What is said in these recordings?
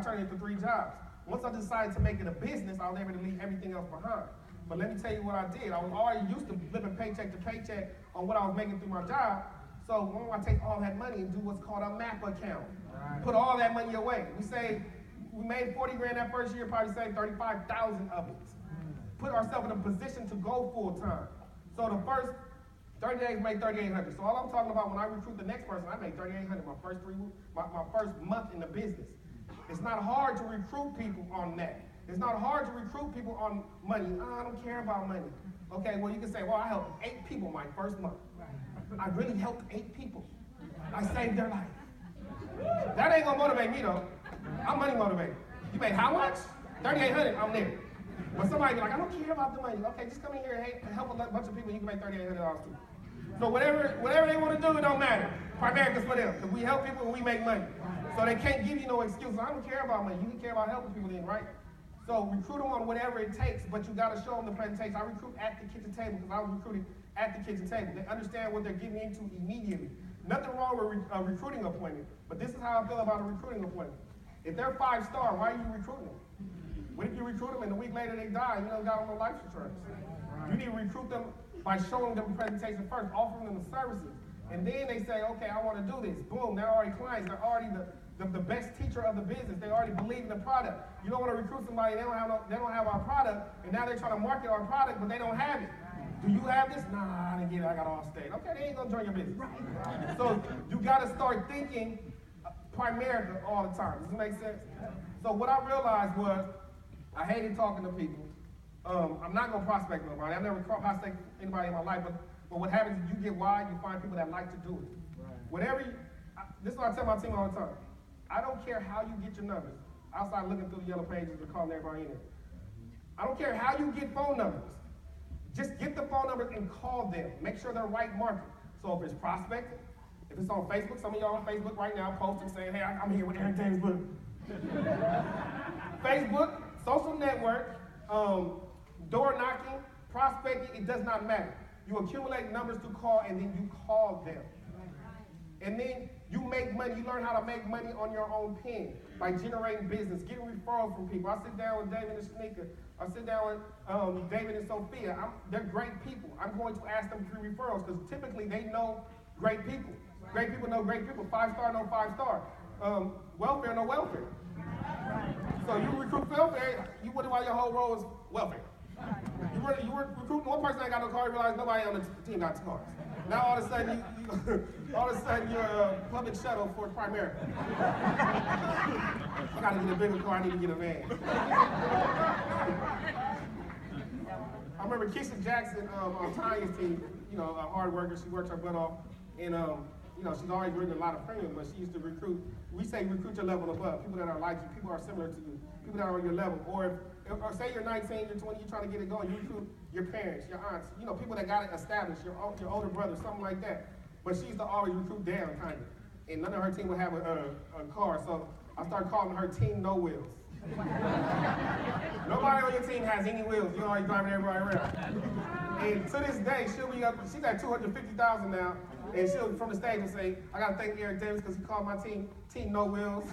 turned it into 3 jobs. Once I decided to make it a business, I was able to leave everything else behind. But let me tell you what I did. I was already used to living paycheck to paycheck on what I was making through my job. So when I take all that money and do what's called a MAP account, put all that money away. We made 40 grand that first year, probably saved 35,000 of it. Put ourselves in a position to go full time. So the first 30 days made 3,800. So all I'm talking about when I recruit the next person, I made 3,800 my first month in the business. It's not hard to recruit people on that. It's not hard to recruit people on money. Oh, I don't care about money. Okay, well you can say, well, I helped 8 people my first month. I really helped 8 people. I saved their life. That ain't gonna motivate me though. I'm money motivated. You made how much? 3,800, I'm there. But somebody be like, I don't care about the money. Okay, just come in here and help a bunch of people, you can make $3,800 too. So whatever they want to do, it don't matter. Primerica's for them, because we help people and we make money. So they can't give you no excuses. I don't care about money. You can care about helping people then, right? So recruit them on whatever it takes, but you got to show them the presentation. I recruit at the kitchen table because I was recruiting at the kitchen table. They understand what they're getting into immediately. Nothing wrong with a recruiting appointment, but this is how I feel about a recruiting appointment. If they're 5-star, why are you recruiting them? What if you recruit them and a week later they die and you don't got them no life insurance? You need to recruit them by showing them the presentation first, offering them the services. And then they say, okay, I want to do this. Boom, they're already clients. They're already the best teacher of the business. They already believe in the product. You don't want to recruit somebody, they don't have our product, and now they're trying to market our product, but they don't have it. Do you have this? Nah, I didn't get it, I got Allstate. Okay, they ain't gonna join your business. So you gotta start thinking Primerica all the time. Does this make sense? So what I realized was, I hated talking to people. I'm not gonna prospect nobody. I've never prospected anybody in my life, but what happens is you get wide, you find people that like to do it. This is what I tell my team all the time. I don't care how you get your numbers. Outside looking through the yellow pages and calling everybody in there. I don't care how you get phone numbers. Just get the phone numbers and call them. Make sure they're right market. So if it's prospecting, if it's on Facebook, some of y'all on Facebook right now posting saying, hey, I'm here with Eric Davis Book. Facebook, social network, door knocking, prospecting, it does not matter. You accumulate numbers to call and then you call them. And then you make money, you learn how to make money on your own pen by generating business, getting referrals from people. I sit down with David and Shanika. I sit down with David and Sophia. They're great people. I'm going to ask them for referrals because typically they know great people. Great people know great people. 5-star know 5-star. Welfare know welfare. So you recruit welfare, you wonder why your whole role is welfare. You recruit one person that got no car, you realize nobody on the team got 2 cars. Now all of a sudden you're a public shuttle for Primerica. I gotta get a bigger car, I need to get a van. I remember Keisha Jackson on Tanya's team, a hard worker, she works her butt off, and she's already written a lot of premium, but she used to recruit your level above, people that are like you, people that are similar to you, people that are on your level, or say you're 19, you're 20, you're trying to get it going, you recruit your parents, your aunts, people that got it established, your older brother, something like that. But she used to always recruit down, kind of. And none of her team would have a car, so I started calling her Team No Wheels. Nobody on your team has any wheels, you're always driving everybody around. And to this day, she's at 250,000 now, and she'll from the stage and say, I gotta thank Eric Davis because he called my team No Wheels.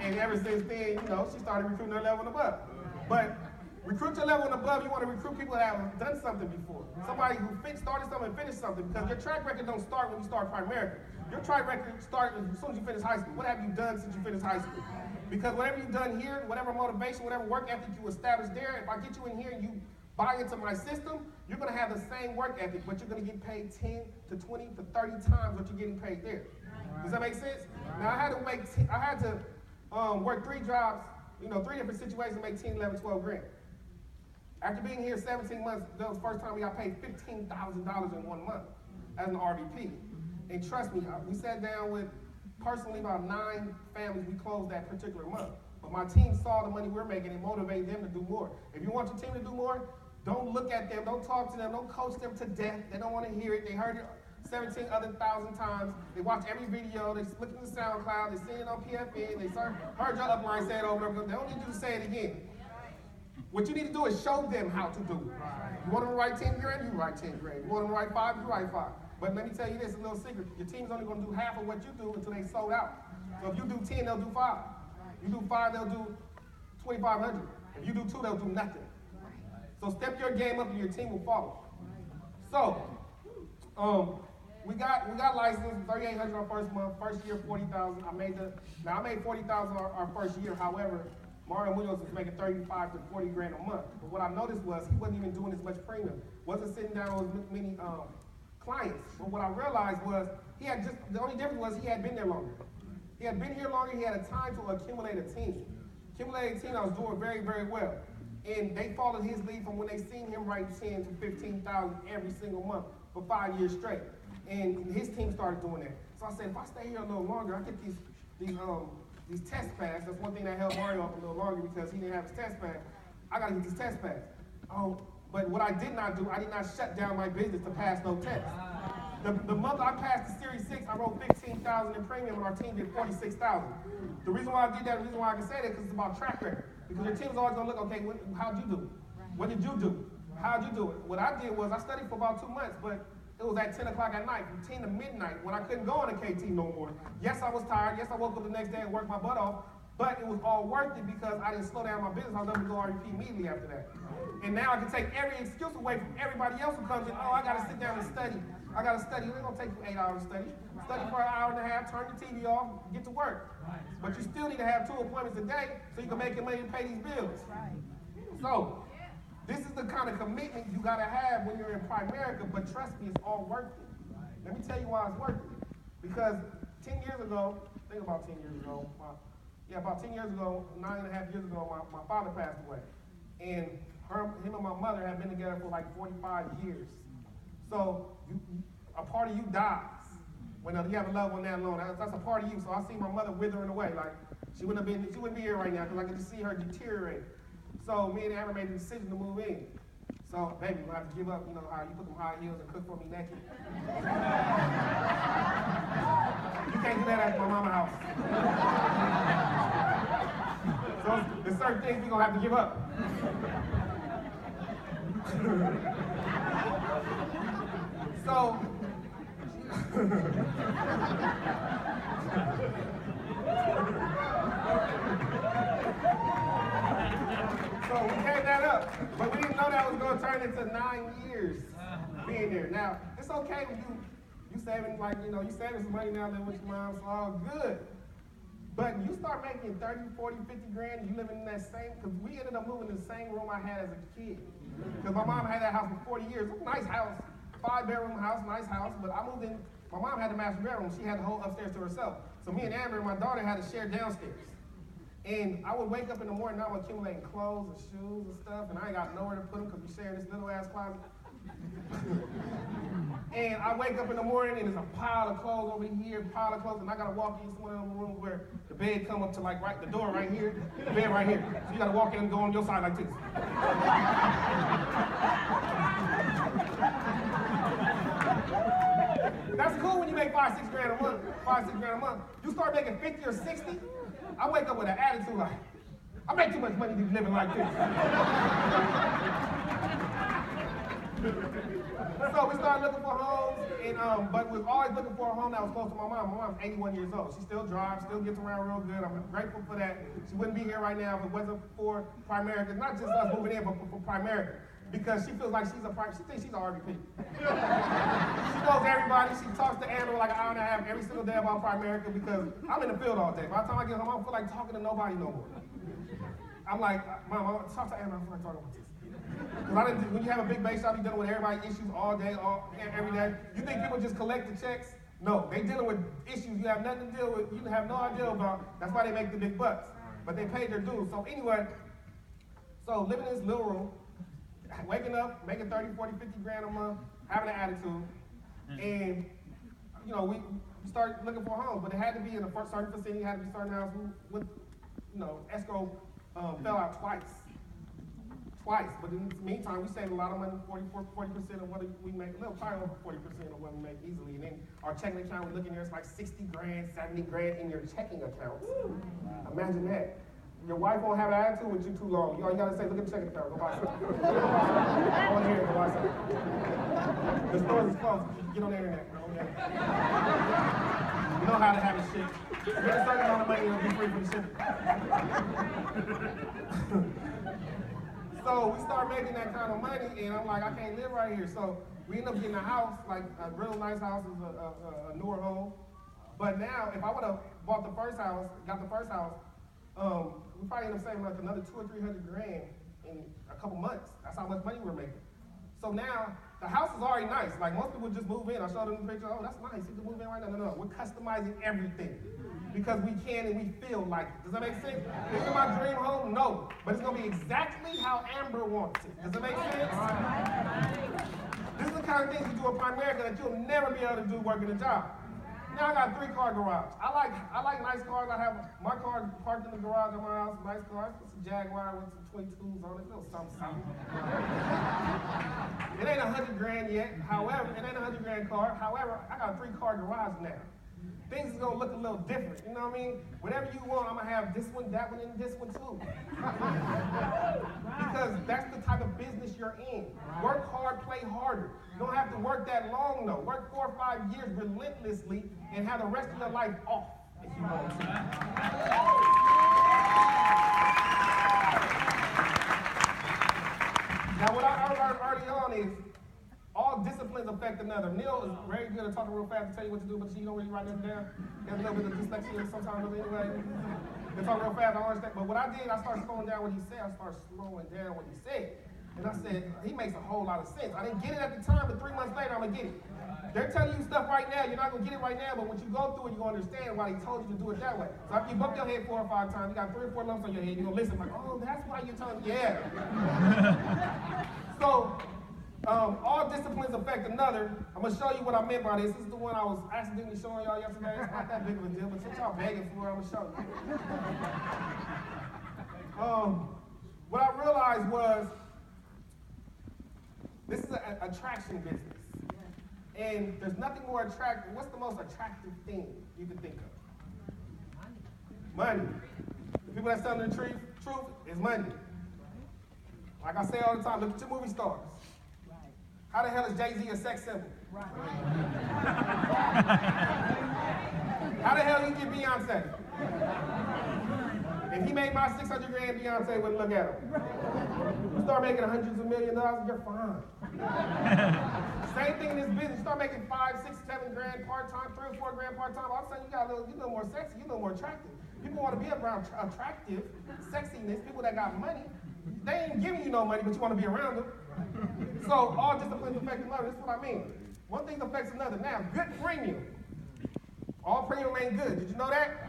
And ever since then, she started recruiting her level and above. But recruit your level and above, you want to recruit people that have done something before. Somebody who started something and finished something, because your track record don't start when you start Primerica. Your track record starts as soon as you finish high school. What have you done since you finished high school? Because whatever you've done here, whatever motivation, whatever work ethic you establish there, if I get you in here and you buy into my system, you're going to have the same work ethic, but you're going to get paid 10 to 20 to 30 times what you're getting paid there. Does that make sense? Now I had to work 3 jobs, 3 different situations, make 10, 11, 12 grand. After being here 17 months, that was the first time we got paid $15,000 in 1 month as an RVP. And trust me, we sat down with personally about 9 families we closed that particular month. But my team saw the money we're making and motivated them to do more. If you want your team to do more, don't look at them, don't talk to them, don't coach them to death. They don't want to hear it. They heard it 17 other thousand times. They watch every video. They look at the SoundCloud. They see it on PFN. They heard your upline say it over and over. They don't need you to say it again. What you need to do is show them how to do it. You want them to write 10 grand, you write 10 grand. You want them to write 5, you write 5. But let me tell you this, a little secret. Your team's only going to do half of what you do until they sold out. So if you do 10, they'll do 5. You do 5, they'll do 2,500. If you do 2, they'll do nothing. So step your game up and your team will follow. So, we got licensed, 3,800 our first month, first year 40,000. I made 40,000 our first year. However, Mario Munoz was making 35 to 40 grand a month. But what I noticed was he wasn't even doing as much premium. Wasn't sitting down with as many clients. But what I realized was the only difference was he had been there longer. He had been here longer. He had a time to accumulate a team. Accumulated a team, I was doing very, very well. And they followed his lead from when they seen him write 10 to 15,000 every single month for 5 years straight. And his team started doing that. So I said, if I stay here a little longer, I get these test pads. That's one thing that held Mario up a little longer because he didn't have his test pad. I got to get these test pads. But what I did not do, I did not shut down my business to pass no tests. The month I passed the Series 6, I wrote 15,000 in premium, and our team did 46,000. The reason why I did that, the reason why I can say that, because it's about track record. Because your team is always going to look, okay, how'd you do? What did you do? How'd you do it? What I did was I studied for about 2 months, but it was at 10 o'clock at night, from 10 to midnight, when I couldn't go on a KT no more. Yes, I was tired. Yes, I woke up the next day and worked my butt off, but it was all worth it because I didn't slow down my business. I was able to go REP immediately after that. And now I can take every excuse away from everybody else who comes in, I got to sit down and study. I got to study. It's going to take you 8 hours to study. Study for an hour and a half, turn the TV off, get to work. But you still need to have 2 appointments a day so you can make your money to pay these bills. So, this is the kind of commitment you got to have when you're in Primerica, but trust me, it's all worth it. Let me tell you why it's worth it. Because 10 years ago, think about 10 years ago, about 10 years ago, 9.5 years ago, my father passed away. And him and my mother have been together for like 45 years. So a part of you dies when you have a loved one that long. That's a part of you. So I see my mother withering away. Like she wouldn't be here right now because I could just see her deteriorate. So me and Amber made the decision to move in. So baby, we'll have to give up, you know, how you put them high heels and cook for me naked. You can't do that at my mama's house. So there's certain things we're gonna have to give up. So so we gave that up, but we didn't know that was going to turn into 9 years being there. Now, it's okay when you saving, like, you know, you saving some money now, living with your mom, it's all good. But you start making 30, 40, 50 grand, and you living in that same, because we ended up moving in the same room I had as a kid. Because my mom had that house for 40 years. It was a nice house, 5-bedroom house, nice house, but I moved in, my mom had the master bedroom, she had the whole upstairs to herself. So me and Amber and my daughter had to share downstairs. And I would wake up in the morning, I'm accumulating clothes and shoes and stuff, and I ain't got nowhere to put them because we share this little ass closet. And I wake up in the morning and there's a pile of clothes over here, pile of clothes, and I gotta walk into one of them rooms where the bed come up to like the door right here, the bed right here. So you gotta walk in and go on your side like this. That's cool when you make 5-6 grand a month, 5-6 grand a month. You start making 50 or 60, I wake up with an attitude like, I make too much money to be living like this. So we started looking for homes, and but we was always looking for a home that was close to my mom. My mom's 81 years old. She still drives, still gets around real good. I'm grateful for that. She wouldn't be here right now if it wasn't for Primerica. Not just us moving in, but for Primerica. Because she feels like she thinks she's an RVP. She knows everybody. She talks to Andrew like an hour and a half every single day about Primerica because I'm in the field all day. By the time I get home, I don't feel like talking to nobody no more. I'm like, Mom, I talk to Andrew, I don't feel like talking about this. Because when you have a big base shop, you're dealing with everybody's issues all day, every day. You think people just collect the checks? No, they dealing with issues you have nothing to deal with, you have no idea about. That's why they make the big bucks. But they paid their dues. So anyway, living in this little room, waking up, making 30, 40, 50 grand a month, having an attitude, and you know, we started looking for homes, but it had to be in a certain vicinity, it had to be a certain house with, you know, escrow fell out twice. But in the meantime, we saved a lot of money, 40% of what we make, a little probably over 40% of what we make easily. And then our checking account, we look in there, it's like 60 grand, 70 grand in your checking account. Wow. Imagine that. Your wife won't have an attitude with you too long. All you gotta say, look at the checking account, go buy something. Go on here, go buy something. The stores is closed. Get on the internet, go on there. You know how to have a shit. Hit a certain amount of money, it'll be free for the shipping. So we start making that kind of money, and I'm like, I can't live right here. So we end up getting a house, like a real nice house, is a newer home. But now, if I would have bought the first house, we probably end up saving like another $200 or $300 grand in a couple months. That's how much money we're making. So now, the house is already nice. Like most people just move in. I showed them the picture, oh, that's nice, you can move in right now. No. We're customizing everything because we can and we feel like it. Does that make sense? Is it my dream home? No. But it's gonna be exactly how Amber wants it. Does that make sense? This is the kind of things you do at Primerica that you'll never be able to do working a job. Now I got a 3-car garage. I like nice cars. I have my car parked in the garage of my house, nice car. It's a Jaguar with some 22s on it, a little something. It ain't $100 grand yet. However, it ain't a $100 grand car. However, I got a 3-car garage now. Things is gonna look a little different, you know what I mean? Whatever you want, I'm gonna have this one, that one, and this one too. Because that's the type of business you're in. Work hard, play harder. You don't have to work that long though. Work 4 or 5 years relentlessly and have the rest of your life off if you want to. Now what I learned early on is all disciplines affect another. Neil is very good at talking real fast to tell you what to do, but she don't really write them down. He has a little bit of dyslexia sometimes, but anyway, they talk real fast, I don't understand. But what I did, I started slowing down what he said. I started slowing down what he said. And I said, he makes a whole lot of sense. I didn't get it at the time, but 3 months later, I'm gonna get it. They're telling you stuff right now, you're not gonna get it right now, but once you go through it, you're gonna understand why he told you to do it that way. So after you bump your head 4 or 5 times, you got 3 or 4 lumps on your head, you're gonna listen like, oh, that's why you're telling me, yeah. So, all disciplines affect another. I'm gonna show you what I meant by this. This is the one I was accidentally showing y'all yesterday. It's not that big of a deal, but since y'all begging for it, I'm gonna show you. What I realized was, this is an attraction business. And there's nothing more attractive. What's the most attractive thing you can think of? Money. The people that tell the truth is money. Like I say all the time, look at your movie stars. How the hell is Jay-Z a sex symbol? How the hell you get Beyonce? If he made my 600 grand, Beyonce wouldn't look at him. You start making hundreds of millions of dollars, you're fine. Same thing in this business. You start making 5, 6, 7 grand part-time, 3 or 4 grand part-time. All of a sudden, you got a little more sexy, you're a little more attractive. People want to be around attractive sexiness. People that got money, they ain't giving you no money, but you want to be around them. So all disciplines affect another. This is what I mean. One thing affects another. Now, good premium. All premium ain't good. Did you know that?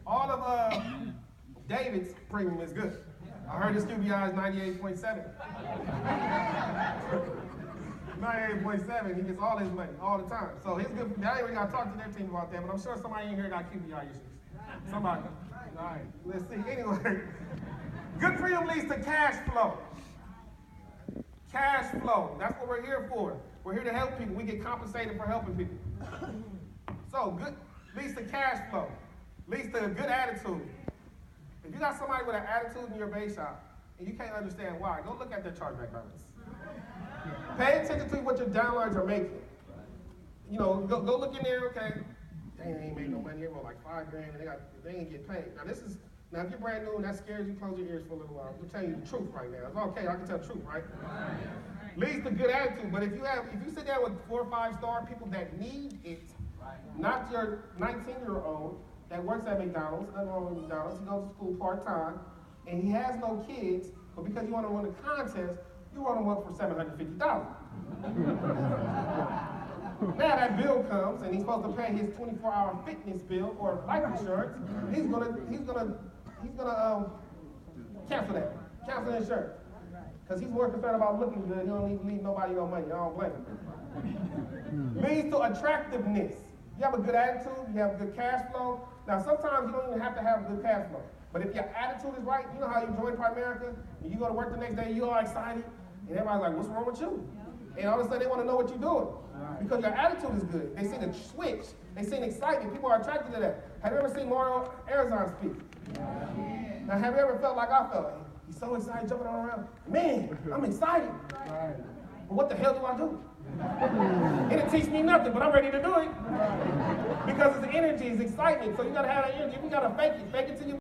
All of David's premium is good. I heard his QBI is 98.7. 98.7. He gets all his money all the time. So he's good. I ain't really got to talk to their team about that, but I'm sure somebody in here got QBI issues. Somebody. All right. Let's see. Anyway, good premium leads to cash flow. Cash flow. That's what we're here for. We're here to help people. We get compensated for helping people. So good leads to cash flow. Leads to a good attitude. If you got somebody with an attitude in your base shop and you can't understand why, go look at their chargeback balance. Pay attention to what your downlines are making. You know, go look in there, okay. They ain't made no money, they wrote like $5 grand and they ain't get paid. Now if you're brand new and that scares you, close your ears for a little while. I'm telling you the truth right now. It's okay, I can tell the truth, right? Leads to good attitude, but if you sit down with 4 or 5 star people that need it, not your 19-year-old that works at McDonald's, nothing wrong with McDonald's, he goes to school part-time, and he has no kids, but because you want to win a contest, you want him up for $750. Now that bill comes, and he's supposed to pay his 24-hour fitness bill or life insurance, he's gonna cancel that, cancel the insurance. Because he's more concerned about looking good, he don't need to leave nobody no money, I don't blame him. Leads to attractiveness. You have a good attitude, you have good cash flow. Now sometimes you don't even have to have good cash flow. But if your attitude is right, you know how you join Primerica, and you go to work the next day, you're all excited, and everybody's like, what's wrong with you? And all of a sudden they want to know what you're doing. Because your attitude is good. They see the switch, they see the excitement, people are attracted to that. Have you ever seen Mario Arizon speak? Now have you ever felt like I felt? He's so excited, jumping all around. Man, I'm excited. But what the hell do I do? It didn't teach me nothing, but I'm ready to do it. Because it's energy, it's excitement. So you gotta have that energy. If you gotta fake it till you